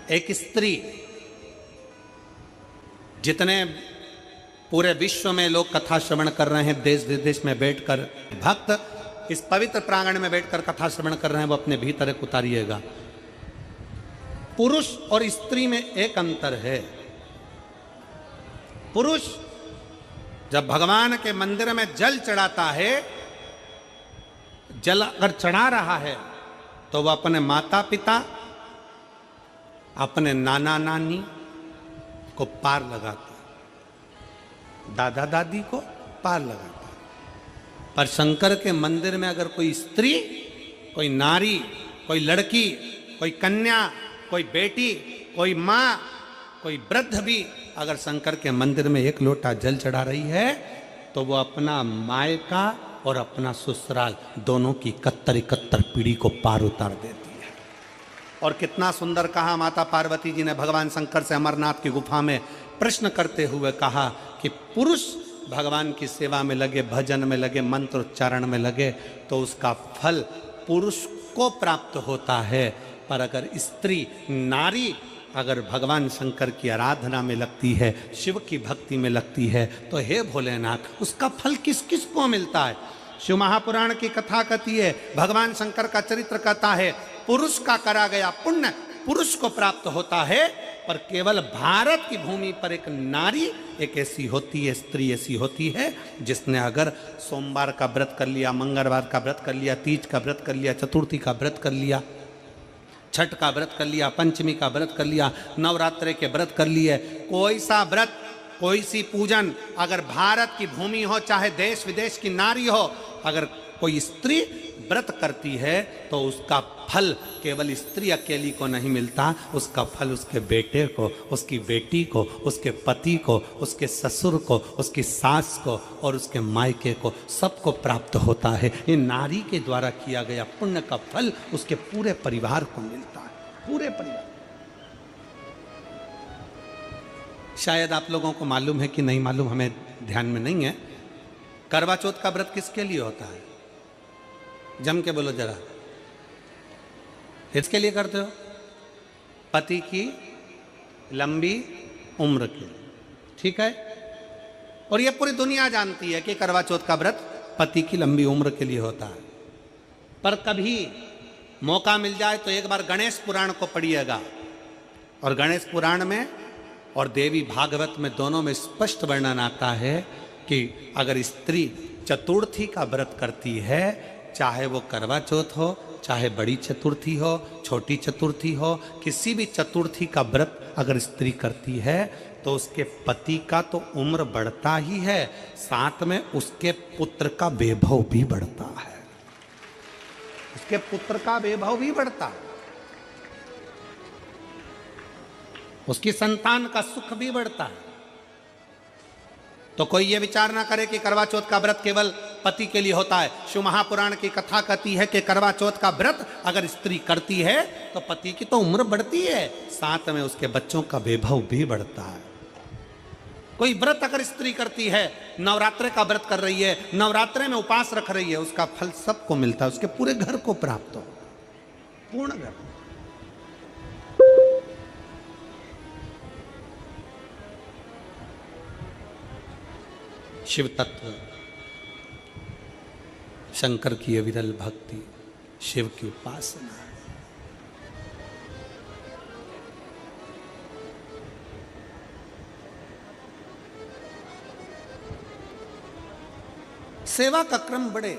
एक स्त्री, जितने पूरे विश्व में लोग कथा श्रवण कर रहे हैं, देश विदेश में बैठकर भक्त इस पवित्र प्रांगण में बैठकर कथा श्रवण कर रहे हैं, वो अपने भीतर एक उतारिएगा। पुरुष और स्त्री में एक अंतर है। पुरुष जब भगवान के मंदिर में जल चढ़ाता है, जल अगर चढ़ा रहा है तो वह अपने माता पिता, अपने नाना नानी को पार लगाता है, दादा दादी को पार लगाता है। पर शंकर के मंदिर में अगर कोई स्त्री, कोई नारी, कोई लड़की, कोई कन्या, कोई बेटी, कोई माँ, कोई वृद्ध भी अगर शंकर के मंदिर में एक लोटा जल चढ़ा रही है तो वो अपना मायका और अपना ससुराल दोनों की 71 पीढ़ी को पार उतार देती है। और कितना सुंदर कहा माता पार्वती जी ने भगवान शंकर से अमरनाथ की गुफा में प्रश्न करते हुए कहा कि पुरुष भगवान की सेवा में लगे, भजन में लगे, मंत्र उच्चारण में लगे तो उसका फल पुरुष को प्राप्त होता है। पर अगर स्त्री, नारी अगर भगवान शंकर की आराधना में लगती है, शिव की भक्ति में लगती है, तो हे भोलेनाथ उसका फल किस किस को मिलता है। शिव महापुराण की कथा कहती है, भगवान शंकर का चरित्र कहता है, पुरुष का करा गया पुण्य पुरुष को प्राप्त होता है। पर केवल भारत की भूमि पर एक नारी एक ऐसी होती है, स्त्री ऐसी होती है, जिसने अगर सोमवार का व्रत कर लिया, मंगलवार का व्रत कर लिया, तीज का व्रत कर लिया, चतुर्थी का व्रत कर लिया, छठ का व्रत कर लिया, पंचमी का व्रत कर लिया, नवरात्रे के व्रत कर लिए, कोई सा व्रत, कोई सी पूजन अगर भारत की भूमि हो, चाहे देश विदेश की नारी हो, अगर कोई स्त्री व्रत करती है तो उसका फल केवल स्त्री अकेली को नहीं मिलता, उसका फल उसके बेटे को, उसकी बेटी को, उसके पति को, उसके ससुर को, उसकी सास को और उसके मायके को, सबको प्राप्त होता है। ये नारी के द्वारा किया गया पुण्य का फल उसके पूरे परिवार को मिलता है, पूरे परिवार। शायद आप लोगों को मालूम है कि नहीं मालूम, हमें ध्यान में नहीं है, करवा चौथ का व्रत किसके लिए होता है? जम के बोलो जरा। इसके लिए करते हो पति की लंबी उम्र के लिए, ठीक है। और ये पूरी दुनिया जानती है कि करवा चौथ का व्रत पति की लंबी उम्र के लिए होता है। पर कभी मौका मिल जाए तो एक बार गणेश पुराण को पढ़िएगा, और गणेश पुराण में और देवी भागवत में दोनों में स्पष्ट वर्णन आता है कि अगर स्त्री चतुर्थी का व्रत करती है, चाहे वो करवा चौथ हो, चाहे बड़ी चतुर्थी हो, छोटी चतुर्थी हो, किसी भी चतुर्थी का व्रत अगर स्त्री करती है तो उसके पति का तो उम्र बढ़ता ही है, साथ में उसके पुत्र का वैभव भी बढ़ता है, उसके पुत्र का वैभव भी बढ़ता है, उसकी संतान का सुख भी बढ़ता है। तो कोई ये विचार ना करे कि करवा चौथ का व्रत केवल पति के लिए होता है। शिव महापुराण की कथा कहती है कि करवा चौथ का व्रत अगर स्त्री करती है तो पति की तो उम्र बढ़ती है, साथ में उसके बच्चों का वैभव भी बढ़ता है। कोई व्रत अगर स्त्री करती है, नवरात्रे का व्रत कर रही है, नवरात्रे में उपवास रख रही है, उसका फल सबको मिलता है, उसके पूरे घर को प्राप्त हो, पूर्ण घर। शिव तत्व, शंकर की अविरल भक्ति, शिव की उपासना। सेवा का क्रम बढ़े।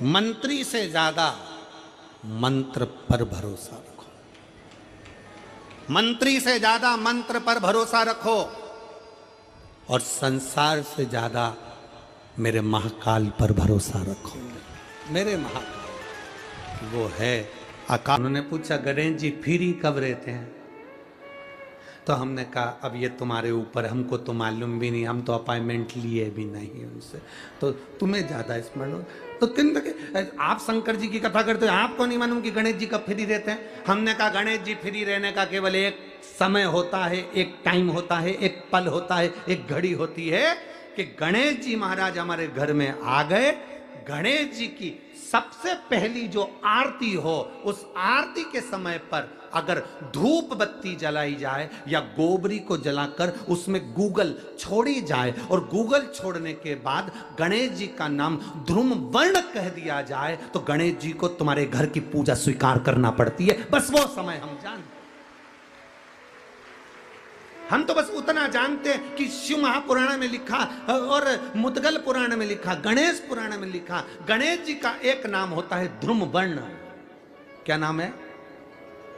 मंत्री से ज्यादा मंत्र पर भरोसा रखो, मंत्री से ज्यादा मंत्र पर भरोसा रखो, और संसार से ज्यादा मेरे महाकाल पर भरोसा रखो। मेरे महाकाल वो है अकाल। उन्होंने पूछा गणेश जी फ्री कब रहते हैं? तो हमने कहा अब ये तुम्हारे ऊपर, हमको तो मालूम भी नहीं, हम तो अपॉइंटमेंट लिए भी नहीं उनसे, तो तुम्हें ज़्यादा स्मरण हो। तो आप शंकर जी की कथा करते हो, आपको नहीं मालूम कि गणेश जी कब फ्री रहते हैं? हमने कहा गणेश जी फ्री रहने का केवल एक समय होता है, एक टाइम होता है, एक पल होता है, एक घड़ी होती है कि गणेश जी महाराज हमारे घर में आ गए, गणेश जी की सबसे पहली जो आरती हो, उस आरती के समय पर अगर धूप बत्ती जलाई जाए या गोबरी को जलाकर उसमें गूगल छोड़ी जाए और गूगल छोड़ने के बाद गणेश जी का नाम ध्रुम वर्ण कह दिया जाए, तो गणेश जी को तुम्हारे घर की पूजा स्वीकार करना पड़ती है। बस वो समय हम जानते, हम तो बस उतना जानते हैं कि शिव महापुराण में लिखा और मुद्गल पुराण में लिखा, गणेश पुराण में लिखा, गणेश जी का एक नाम होता है ध्रुम वर्ण। क्या नाम है?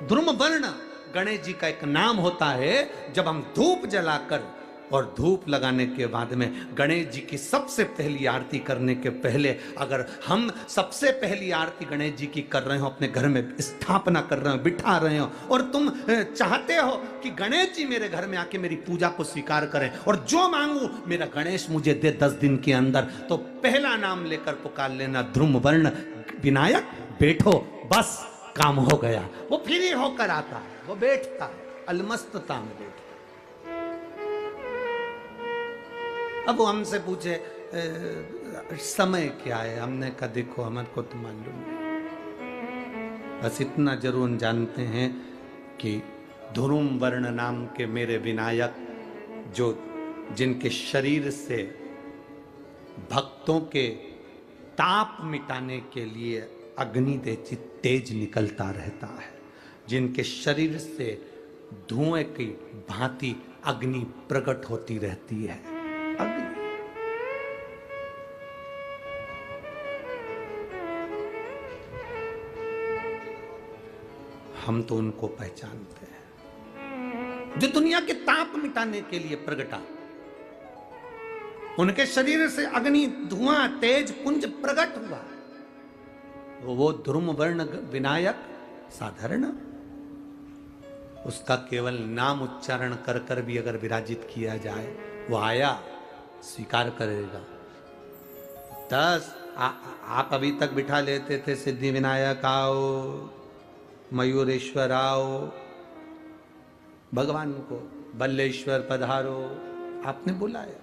ध्रुम वर्ण गणेश जी का एक नाम होता है। जब हम धूप जलाकर और धूप लगाने के बाद में गणेश जी की सबसे पहली आरती करने के पहले अगर हम सबसे पहली आरती गणेश जी की कर रहे हो, अपने घर में स्थापना कर रहे हो, बिठा रहे हो, और तुम चाहते हो कि गणेश जी मेरे घर में आके मेरी पूजा को स्वीकार करें और जो मांगू मेरा गणेश मुझे दे 10 दिन के अंदर, तो पहला नाम लेकर पुकार लेना ध्रुम वर्ण विनायक, बैठो, बस काम हो गया। वो फ्री होकर आता है, वो बैठता है, अलमस्तता में बैठता। अब वो हमसे पूछे समय क्या है, हमने कहा देखो हमारे को तो मालूम नहीं, बस इतना जरूर जानते हैं कि ध्रुम वर्ण नाम के मेरे विनायक, जो जिनके शरीर से भक्तों के ताप मिटाने के लिए अग्नि तेज निकलता रहता है, जिनके शरीर से धुएं की भांति अग्नि प्रकट होती रहती है। अग्नि हम तो उनको पहचानते हैं जो दुनिया के ताप मिटाने के लिए प्रगटा, उनके शरीर से अग्नि धुआं तेज पुंज प्रकट हुआ। वो ध्रुम वर्ण विनायक साधारण, उसका केवल नाम उच्चारण कर कर भी अगर विराजित किया जाए, वो आया स्वीकार करेगा। 10 आप अभी तक बिठा लेते थे सिद्धि विनायक आओ, मयूरेश्वर आओ, भगवान को बल्लेश्वर पधारो, आपने बुलाया,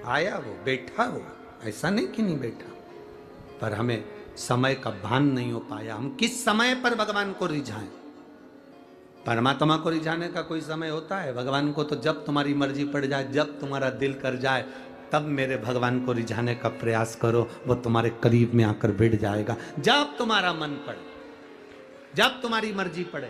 आया, वो बैठा, वो ऐसा नहीं कि नहीं बैठा, पर हमें समय का भान नहीं हो पाया। हम किस समय पर भगवान को रिझाएं? परमात्मा को रिझाने का कोई समय होता है? भगवान को तो जब तुम्हारी मर्जी पड़ जाए, जब तुम्हारा दिल कर जाए, तब मेरे भगवान को रिझाने का प्रयास करो, वो तुम्हारे करीब में आकर बैठ जाएगा। जब तुम्हारा मन पड़े, जब तुम्हारी मर्जी पड़े।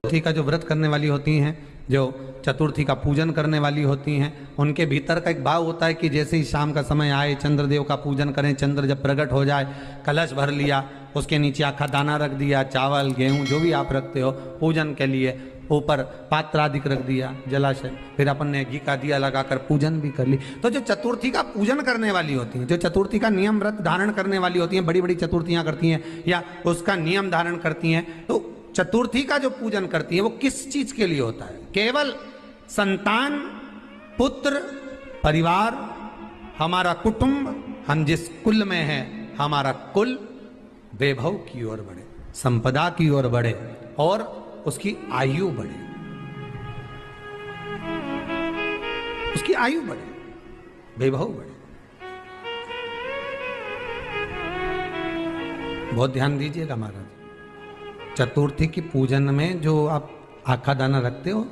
चतुर्थी का जो व्रत करने वाली होती हैं, जो चतुर्थी का पूजन करने वाली होती हैं, उनके भीतर का एक भाव होता है कि जैसे ही शाम का समय आए चंद्रदेव का पूजन करें, चंद्र जब प्रकट हो जाए, कलश भर लिया, उसके नीचे आखा दाना रख दिया, चावल गेहूं जो भी आप रखते हो पूजन के लिए, ऊपर पात्र आदि रख दिया, जलाशय, फिर अपन ने घी का दिया लगाकर पूजन भी कर ली। तो जो चतुर्थी का पूजन करने वाली होती हैं, जो चतुर्थी का नियम व्रत धारण करने वाली होती हैं, बड़ी बड़ी चतुर्थियां करती हैं या उसका नियम धारण करती हैं, तो चतुर्थी का जो पूजन करती है वो किस चीज के लिए होता है? केवल संतान, पुत्र, परिवार, हमारा कुटुंब, हम जिस कुल में हैं, हमारा कुल वैभव की ओर बढ़े, संपदा की ओर बढ़े और उसकी आयु बढ़े, उसकी आयु बढ़े, वैभव बढ़े। बहुत ध्यान दीजिएगा महाराज, चतुर्थी की पूजन में जो आप आखा दाना रखते हो,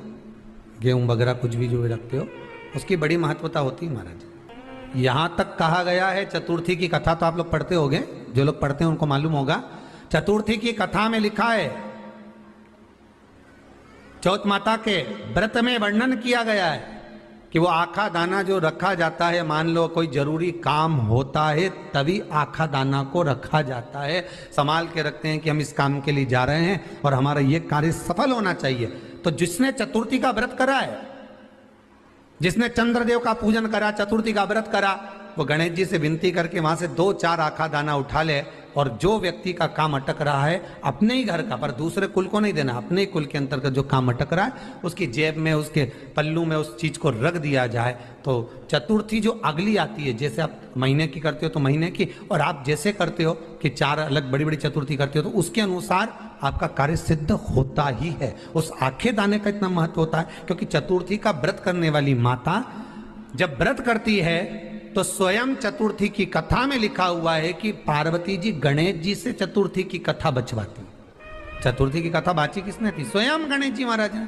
गेहूं वगैरह कुछ भी जो भी रखते हो, उसकी बड़ी महत्वता होती है महाराज। यहां तक कहा गया है, चतुर्थी की कथा तो आप लोग पढ़ते होंगे, जो लोग पढ़ते हैं उनको मालूम होगा, चतुर्थी की कथा में लिखा है, चौथ माता के व्रत में वर्णन किया गया है कि वो आखा दाना जो रखा जाता है, मान लो कोई जरूरी काम होता है तभी आखा दाना को रखा जाता है, संभाल के रखते हैं कि हम इस काम के लिए जा रहे हैं और हमारा ये कार्य सफल होना चाहिए। तो जिसने चतुर्थी का व्रत करा है, जिसने चंद्रदेव का पूजन करा, चतुर्थी का व्रत करा, वो गणेश जी से विनती करके वहां से 2-4 आखा दाना उठा ले, और जो व्यक्ति का काम अटक रहा है अपने ही घर का, पर दूसरे कुल को नहीं देना, अपने ही कुल के अंतर्गत जो काम अटक रहा है उसकी जेब में, उसके पल्लू में उस चीज को रख दिया जाए। तो चतुर्थी जो अगली आती है, जैसे आप महीने की करते हो तो महीने की, और आप जैसे करते हो कि 4 अलग बड़ी बड़ी चतुर्थी करते हो तो उसके अनुसार आपका कार्य सिद्ध होता ही है। उस आखे दाने का इतना महत्व होता है क्योंकि चतुर्थी का व्रत करने वाली माता जब व्रत करती है तो स्वयं चतुर्थी की कथा में लिखा हुआ है कि पार्वती जी गणेश जी से चतुर्थी की कथा बचवाती। चतुर्थी की कथा बाची किसने थी? स्वयं गणेश जी महाराज ने।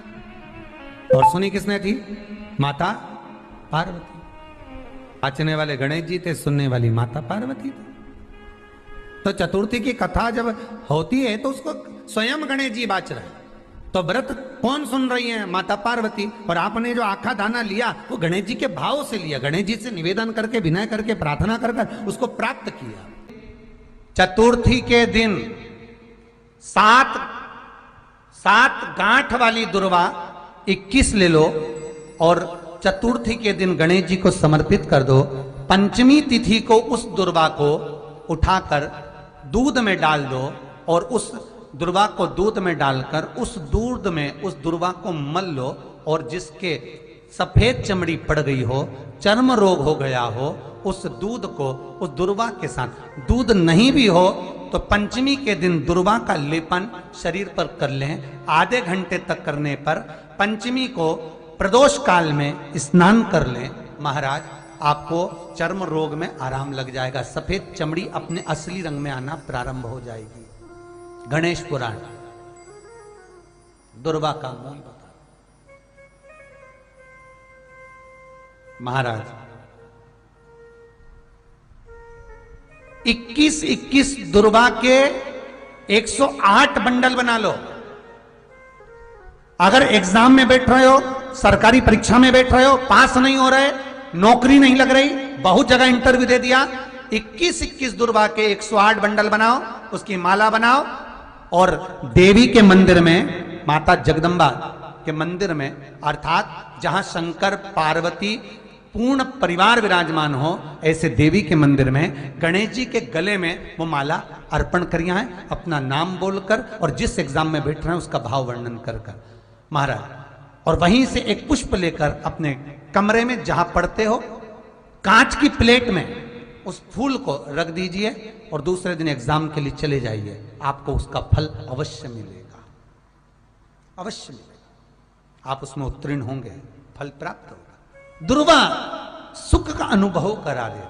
और सुनी किसने थी? माता पार्वती। बाचने वाले गणेश जी थे, सुनने वाली माता पार्वती थी। तो चतुर्थी की कथा जब होती है तो उसको स्वयं गणेश जी बाच रहे हैं। तो व्रत कौन सुन रही है? माता पार्वती। और आपने जो आखा दाना लिया वो गणेश जी के भाव से लिया, गणेश जी से निवेदन करके, विनय करके, प्रार्थना कर उसको प्राप्त किया। चतुर्थी के दिन सात गांठ वाली दुर्वा 21 ले लो और चतुर्थी के दिन गणेश जी को समर्पित कर दो। पंचमी तिथि को उस दुर्वा को उठाकर दूध में डाल दो और उस दुर्वा को दूध में डालकर उस दूध में उस दुर्वा को मल लो और जिसके सफेद चमड़ी पड़ गई हो, चर्म रोग हो गया हो, उस दूध को उस दुर्वा के साथ, दूध नहीं भी हो तो पंचमी के दिन दुर्वा का लेपन शरीर पर कर लें। आधे घंटे तक करने पर पंचमी को प्रदोष काल में स्नान कर लें। महाराज आपको चर्म रोग में आराम लग जाएगा, सफेद चमड़ी अपने असली रंग में आना प्रारंभ हो जाएगी। गणेश पुराण दुर्वा का मूल बता। महाराज 21 दुर्वा के 108 बंडल बना लो। अगर एग्जाम में बैठ रहे हो, सरकारी परीक्षा में बैठ रहे हो, पास नहीं हो रहे, नौकरी नहीं लग रही, बहुत जगह इंटरव्यू दे दिया, 21 दुर्वा के 108 बंडल बनाओ, उसकी माला बनाओ और देवी के मंदिर में, माता जगदम्बा के मंदिर में, अर्थात जहां शंकर पार्वती पूर्ण परिवार विराजमान हो, ऐसे देवी के मंदिर में गणेश जी के गले में वो माला अर्पण करिया है, अपना नाम बोलकर और जिस एग्जाम में बैठ रहे हैं उसका भाव वर्णन कर महाराज। और वहीं से एक पुष्प लेकर अपने कमरे में जहां पढ़ते हो कांच की प्लेट में उस फूल को रख दीजिए और दूसरे दिन एग्जाम के लिए चले जाइए, आपको उसका फल अवश्य मिलेगा, अवश्य मिलेगा। आप उसमें उत्तीर्ण होंगे, फल प्राप्त होगा। दुर्वा सुख का अनुभव करा देता।